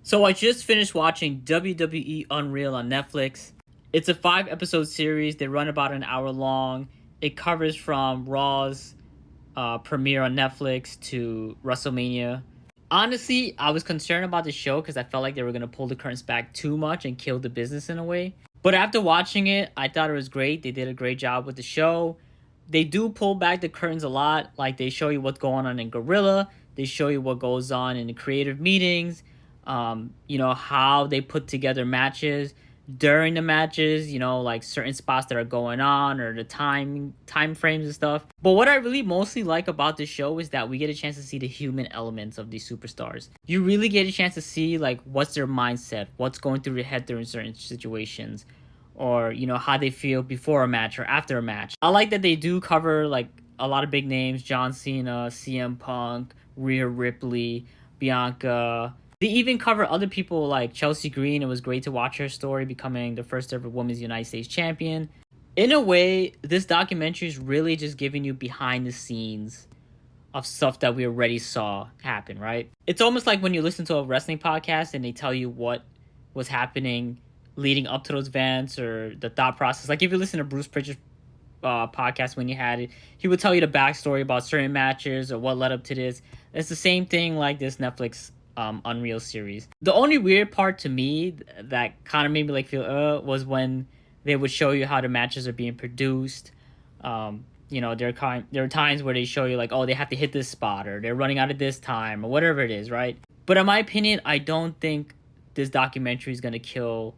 So I just finished watching WWE Unreal on Netflix. It's a 5 episode series. They run about an hour long. It covers from Raw's premiere on Netflix to WrestleMania. Honestly, I was concerned about the show because I felt like they were going to pull the curtains back too much and kill the business in a way. But after watching it, I thought it was great. They did a great job with the show. They do pull back the curtains a lot. Like, they show you what's going on in Gorilla. They show you what goes on in the creative meetings. How they put together matches during the matches, like certain spots that are going on or the time frames and stuff. But what I really mostly like about this show is that we get a chance to see the human elements of these superstars. You really get a chance to see like what's their mindset, what's going through their head during certain situations, or how they feel before a match or after a match. I like that they do cover like a lot of big names: John Cena, CM Punk, Rhea Ripley, Bianca. They even cover other people like Chelsea Green. It was great to watch her story becoming the first ever women's United States champion. In a way, this documentary is really just giving you behind the scenes of stuff that we already saw happen, right? It's almost like when you listen to a wrestling podcast and they tell you what was happening leading up to those events or the thought process. Like if you listen to Bruce Pritchard's podcast when you had it, he would tell you the backstory about certain matches or what led up to this. It's the same thing like this Netflix Unreal series. The only weird part to me that kind of made me like feel was when they would show you how the matches are being produced. There are times where they show you like, oh, they have to hit this spot or they're running out of this time or whatever it is, right? But in my opinion, I don't think this documentary is going to kill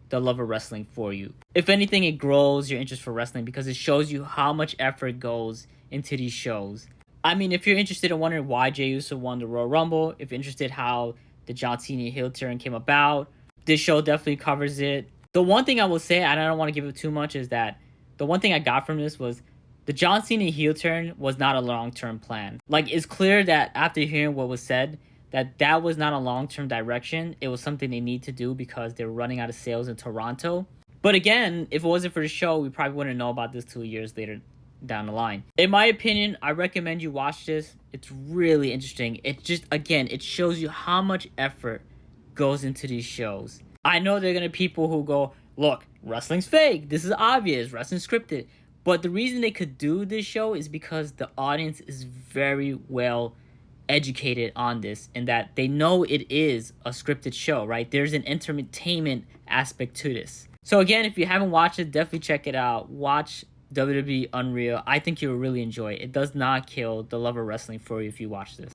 the love of wrestling for you. If anything, it grows your interest for wrestling because it shows you how much effort goes into these shows. I mean, if you're interested in wondering why Jey Uso won the Royal Rumble, if you're interested how the John Cena heel turn came about, this show definitely covers it. The one thing I will say, and I don't want to give it too much, is that the one thing I got from this was the John Cena heel turn was not a long-term plan. Like, it's clear that after hearing what was said, that was not a long-term direction. It was something they need to do because they were running out of sales in Toronto. But again, if it wasn't for the show, we probably wouldn't know about this 2 years later down the line. In my opinion, I recommend you watch this. It's really interesting. It just, again, it shows you how much effort goes into these shows. I know there are going to be people who go, look, wrestling's fake. This is obvious. Wrestling's scripted. But the reason they could do this show is because the audience is very well educated on this and that they know it is a scripted show, right? There's an entertainment aspect to this. So again, if you haven't watched it, definitely check it out. Watch WWE Unreal. I think you'll really enjoy it. It does not kill the love of wrestling for you if you watch this.